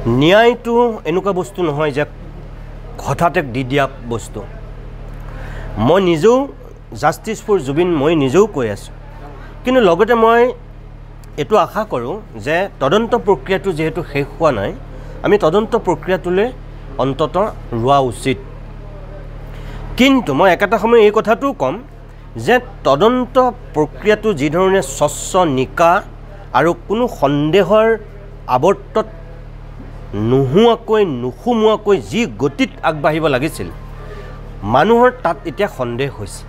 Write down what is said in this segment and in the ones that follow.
ন্যায়টো এনেকুৱা বস্তু নহয় যে হঠাতে দি দিয়া বস্তু। মই নিজেও জাষ্টিছ ফৰ জুবিন মই নিজেও কৈ আছোঁ, কিন্তু লগতে মই এইটো আশা কৰোঁ যে তদন্ত প্ৰক্ৰিয়াটো যিহেতু শেষ হোৱা নাই, আমি তদন্ত প্ৰক্ৰিয়াটোলৈ অন্তত ৰোৱা উচিত। কিন্তু মই একেটা সময় এই কথাটোও ক'ম যে তদন্ত প্ৰক্ৰিয়াটো যিধৰণে স্বচ্ছ নিকা আৰু কোনো সন্দেহৰ আৱৰ্তত নুসুমোৱাকৈ যি গতিত আগবাঢ়িব লাগিছিল, মানুহৰ তাত এতিয়া সন্দেহ হৈছে।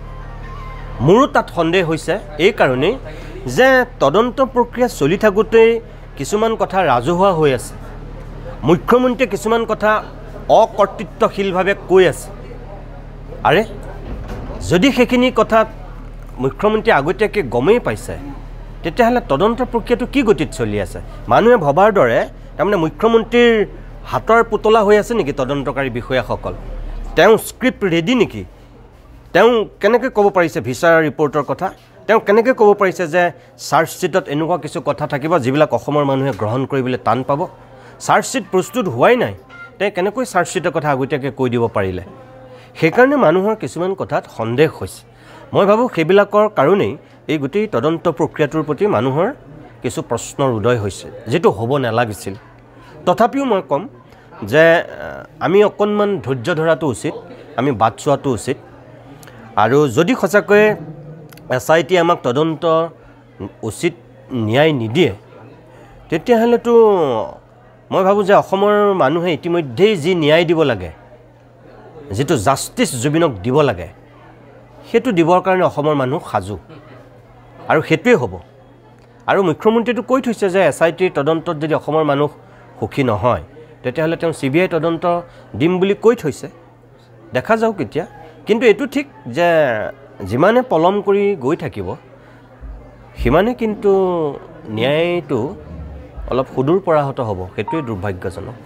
মোৰো তাত সন্দেহ হৈছে এই কাৰণেই যে তদন্ত প্ৰক্ৰিয়া চলি থাকোঁতেই কিছুমান কথা ৰাজহুৱা হৈ আছে। মুখ্যমন্ত্ৰীয়ে কিছুমান কথা অকৰ্তৃত্বশীলভাৱে কৈ আছে। আৰে যদি সেইখিনি কথাত মুখ্যমন্ত্ৰীয়ে আগতীয়াকৈ গমেই পাইছে, তেতিয়াহ'লে তদন্ত প্ৰক্ৰিয়াটো কি গতিত চলি আছে? মানুহে ভবাৰ দৰে তাৰমানে মুখ্যমন্ত্ৰীৰ হাতৰ পুতলা হৈ আছে নেকি তদন্তকাৰী বিষয়াসকল? তেওঁ স্ক্ৰিপ্ট ৰেডি নেকি? তেওঁ কেনেকৈ ক'ব পাৰিছে ভিছাৰ ৰিপৰ্টৰ কথা? তেওঁ কেনেকৈ ক'ব পাৰিছে যে চাৰ্জশ্বিটত এনেকুৱা কিছু কথা থাকিব যিবিলাক অসমৰ মানুহে গ্ৰহণ কৰিবলৈ টান পাব? চাৰ্জশ্বিট প্ৰস্তুত হোৱাই নাই, তেওঁ কেনেকৈ চাৰ্জশ্বিটৰ কথা আগতীয়াকৈ কৈ দিব পাৰিলে? সেইকাৰণে মানুহৰ কিছুমান কথাত সন্দেহ হৈছে। মই ভাবোঁ সেইবিলাকৰ কাৰণেই এই গোটেই তদন্ত প্ৰক্ৰিয়াটোৰ প্ৰতি মানুহৰ কিছু প্ৰশ্নৰ উদয় হৈছে, যিটো হ'ব নালাগিছিল। তথাপিও মই ক'ম যে আমি অকণমান ধৈৰ্য ধৰাটো উচিত, আমি বাট চোৱাটো উচিত। আৰু যদি সঁচাকৈ SIT আমাক তদন্ত উচিত ন্যায় নিদিয়ে, তেতিয়াহ'লেতো মই ভাবোঁ যে অসমৰ মানুহে ইতিমধ্যেই যি ন্যায় দিব লাগে, যিটো জাষ্টিছ জুবিনক দিব লাগে, সেইটো দিবৰ কাৰণে অসমৰ মানুহ সাজু, আৰু সেইটোৱে হ'ব। আৰু মুখ্যমন্ত্ৰীয়েতো কৈ থৈছে যে SITৰ তদন্তত যদি অসমৰ মানুহ সুখী নহয়, তেতিয়াহ'লে তেওঁ CBI তদন্ত দিম বুলি কৈ থৈছে। দেখা যাওক এতিয়া। কিন্তু এইটো ঠিক যে যিমানে পলম কৰি গৈ থাকিব, সিমানে কিন্তু ন্যায়টো অলপ সুদূৰ পৰাহত হ'ব। সেইটোৱে দুৰ্ভাগ্যজনক।